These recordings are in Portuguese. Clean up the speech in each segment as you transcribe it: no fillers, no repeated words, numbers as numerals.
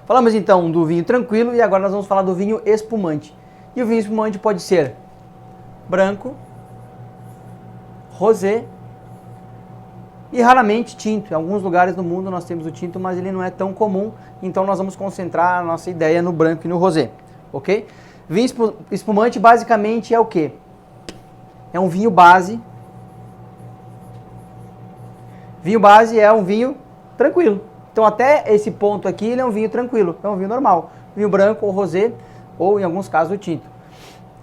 Falamos então do vinho tranquilo e agora nós vamos falar do vinho espumante. E o vinho espumante pode ser branco, rosé e raramente tinto. Em alguns lugares do mundo nós temos o tinto, mas ele não é tão comum, então nós vamos concentrar a nossa ideia no branco e no rosé, ok? Vinho espumante basicamente é o quê? É um vinho base. Vinho base é um vinho tranquilo. Então até esse ponto aqui ele é um vinho tranquilo, é um vinho normal. Vinho branco ou rosé, ou em alguns casos o tinto.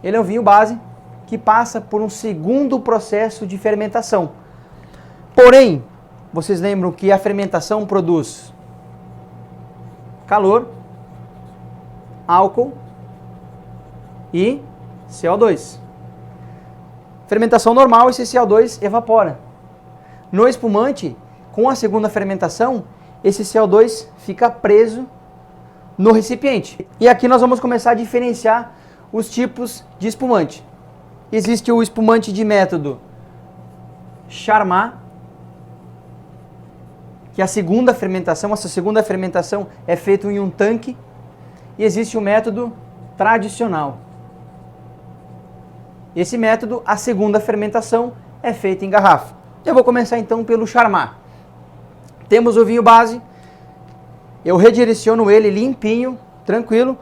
Ele é um vinho base que passa por um segundo processo de fermentação. Porém, vocês lembram que a fermentação produz calor, álcool e CO2. Fermentação normal, esse CO2 evapora. No espumante, com a segunda fermentação, esse CO2 fica preso no recipiente. E aqui nós vamos começar a diferenciar os tipos de espumante. Existe o espumante de método Charmat, que a segunda fermentação, essa segunda fermentação é feita em um tanque, e existe o método tradicional. Esse método, a segunda fermentação é feita em garrafa. Eu vou começar então pelo Charmat. Temos o vinho base, eu redireciono ele limpinho, tranquilo,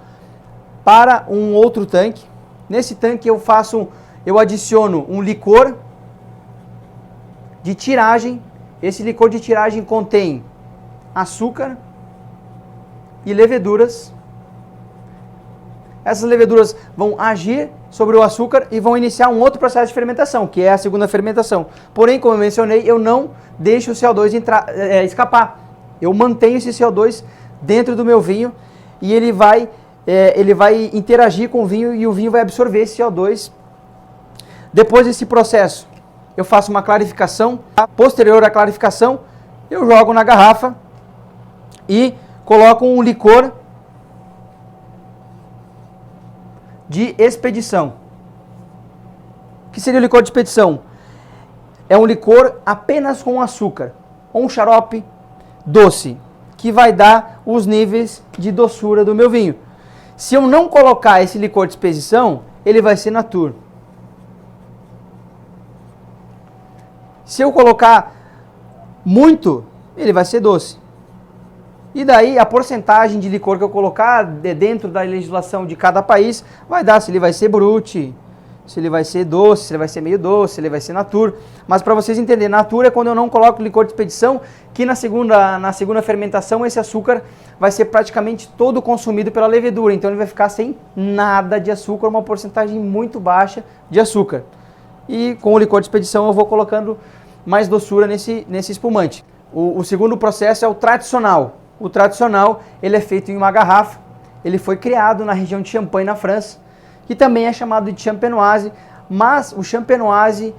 para um outro tanque. Nesse tanque eu adiciono um licor de tiragem. Esse licor de tiragem contém açúcar e leveduras. Essas leveduras vão agir sobre o açúcar e vão iniciar um outro processo de fermentação, que é a segunda fermentação. Porém, como eu mencionei, eu não deixo o CO2 escapar. Eu mantenho esse CO2 dentro do meu vinho e ele vai interagir com o vinho e o vinho vai absorver esse CO2. Depois desse processo, eu faço uma clarificação. Posterior à clarificação, eu jogo na garrafa e coloco um licor de expedição. O que seria o licor de expedição? É um licor apenas com açúcar, ou um xarope doce, que vai dar os níveis de doçura do meu vinho. Se eu não colocar esse licor de expedição, ele vai ser natur. Se eu colocar muito, ele vai ser doce. E daí a porcentagem de licor que eu colocar dentro da legislação de cada país vai dar se ele vai ser brut, se ele vai ser doce, se ele vai ser meio doce, se ele vai ser natur. Mas para vocês entenderem, natur é quando eu não coloco licor de expedição, que na segunda fermentação esse açúcar vai ser praticamente todo consumido pela levedura. Então ele vai ficar sem nada de açúcar, uma porcentagem muito baixa de açúcar. E com o licor de expedição eu vou colocando mais doçura nesse espumante. O segundo processo é o tradicional. O tradicional, ele é feito em uma garrafa, ele foi criado na região de Champagne, na França, que também é chamado de champenoise, mas o champenoise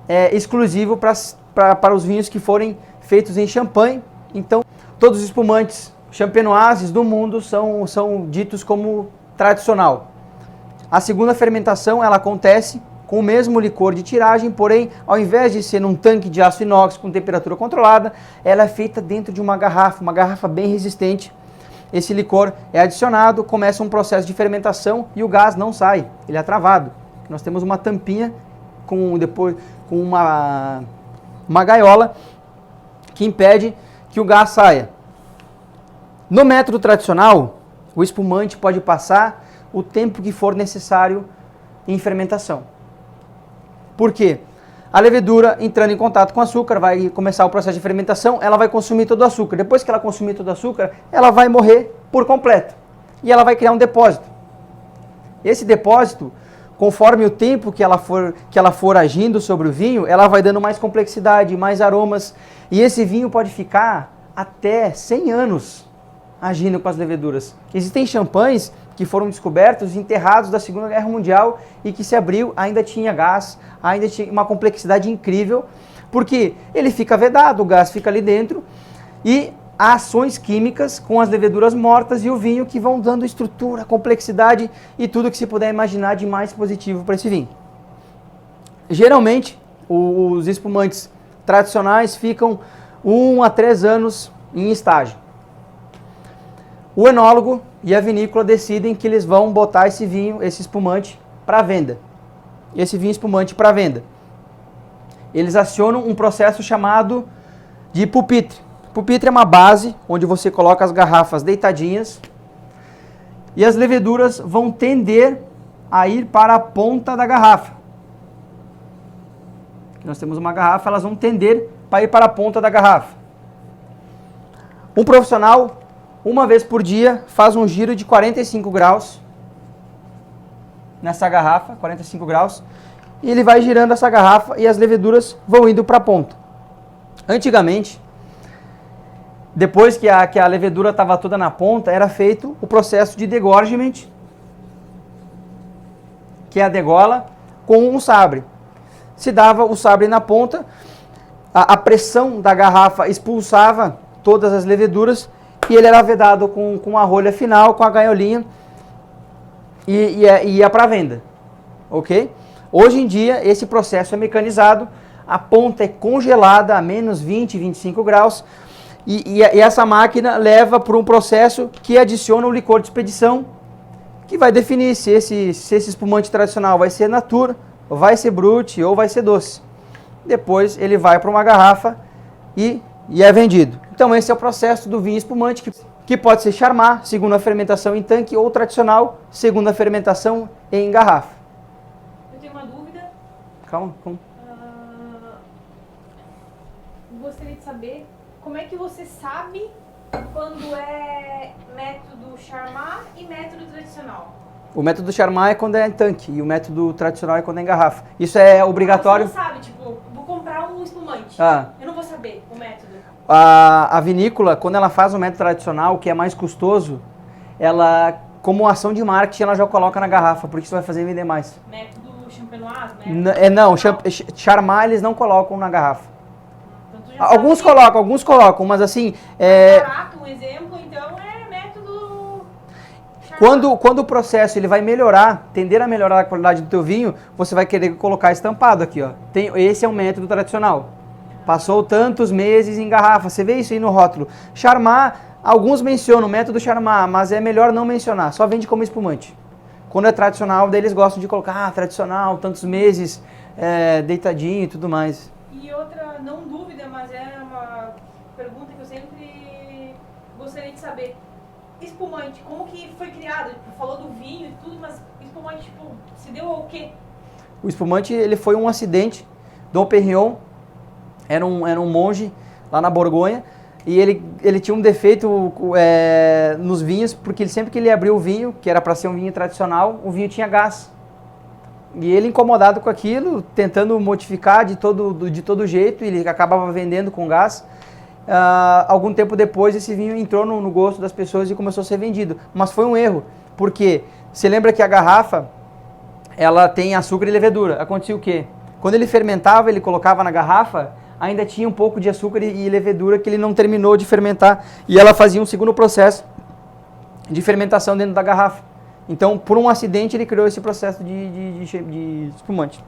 é exclusivo para os vinhos que forem feitos em Champagne. Então, todos os espumantes champenoises do mundo são ditos como tradicional. A segunda fermentação, ela acontece com o mesmo licor de tiragem, porém, ao invés de ser num tanque de aço inox com temperatura controlada, ela é feita dentro de uma garrafa bem resistente. Esse licor é adicionado, começa um processo de fermentação e o gás não sai, ele é travado. Nós temos uma tampinha com uma gaiola que impede que o gás saia. No método tradicional, o espumante pode passar o tempo que for necessário em fermentação. Por quê? A levedura, entrando em contato com o açúcar, vai começar o processo de fermentação, ela vai consumir todo o açúcar. Depois que ela consumir todo o açúcar, ela vai morrer por completo. E ela vai criar um depósito. Esse depósito, conforme o tempo que ela for agindo sobre o vinho, ela vai dando mais complexidade, mais aromas. E esse vinho pode ficar até 100 anos agindo com as leveduras. Existem champanhes que foram descobertos, enterrados da Segunda Guerra Mundial e que se abriu, ainda tinha gás, ainda tinha uma complexidade incrível, porque ele fica vedado, o gás fica ali dentro e há ações químicas com as leveduras mortas e o vinho que vão dando estrutura, complexidade e tudo que se puder imaginar de mais positivo para esse vinho. Geralmente, os espumantes tradicionais ficam 1 a 3 anos em estágio. O enólogo e a vinícola decidem que eles vão botar esse vinho, esse espumante, para venda. Esse vinho espumante para venda. Eles acionam um processo chamado de pupitre. Pupitre é uma base onde você coloca as garrafas deitadinhas e as leveduras vão tender a ir para a ponta da garrafa. Nós temos uma garrafa, elas vão tender para ir para a ponta da garrafa. Um profissional, uma vez por dia, faz um giro de 45 graus nessa garrafa, 45 graus, e ele vai girando essa garrafa e as leveduras vão indo para a ponta. Antigamente, depois que a levedura estava toda na ponta, era feito o processo de degorgement, que é a degola, com um sabre. Se dava o sabre na ponta, a pressão da garrafa expulsava todas as leveduras e ele era vedado com a rolha final, com a gaiolinha e ia para venda, ok? Hoje em dia esse processo é mecanizado, a ponta é congelada a menos 20, 25 graus e essa máquina leva para um processo que adiciona o licor de expedição, que vai definir se esse espumante tradicional vai ser natura, vai ser brut ou vai ser doce. Depois ele vai para uma garrafa e é vendido. Então esse é o processo do vinho espumante, que pode ser Charmat, segundo a fermentação em tanque, ou tradicional, segundo a fermentação em garrafa. Eu tenho uma dúvida. Calma. Gostaria de saber como é que você sabe quando é método Charmat e método tradicional. O método Charmat é quando é em tanque e o método tradicional é quando é em garrafa. Isso é obrigatório. Você não sabe, tipo, vou comprar um espumante. Eu não vou saber o método. A vinícola, quando ela faz o método tradicional, que é mais custoso, ela, como ação de marketing, ela já coloca na garrafa, porque isso vai fazer vender mais. Método champenoise? Não, Charmat eles não colocam na garrafa. Então, Alguns colocam, mas assim... Barato, um exemplo, então é método Charmat. Quando o processo ele vai melhorar, tender a melhorar a qualidade do teu vinho, você vai querer colocar estampado aqui, ó. Esse é um método tradicional. Passou tantos meses em garrafa, você vê isso aí no rótulo. Charmat, alguns mencionam o método Charmat, mas é melhor não mencionar, só vende como espumante. Quando é tradicional, daí eles gostam de colocar, tradicional, tantos meses, deitadinho e tudo mais. E outra, não dúvida, mas é uma pergunta que eu sempre gostaria de saber. Espumante, como que foi criado? Falou do vinho e tudo, mas espumante, tipo, se deu ao quê? O espumante, ele foi um acidente. Dom Perignon era um monge lá na Borgonha e ele tinha um defeito nos vinhos, porque sempre que ele abriu o vinho, que era para ser um vinho tradicional, o vinho tinha gás. E ele, incomodado com aquilo, tentando modificar de todo jeito, ele acabava vendendo com gás. Algum tempo depois, esse vinho entrou no gosto das pessoas e começou a ser vendido. Mas foi um erro, porque você lembra que a garrafa, ela tem açúcar e levedura. Acontecia o quê? Quando ele fermentava, ele colocava na garrafa, ainda tinha um pouco de açúcar e levedura que ele não terminou de fermentar. E ela fazia um segundo processo de fermentação dentro da garrafa. Então, por um acidente, ele criou esse processo de espumante.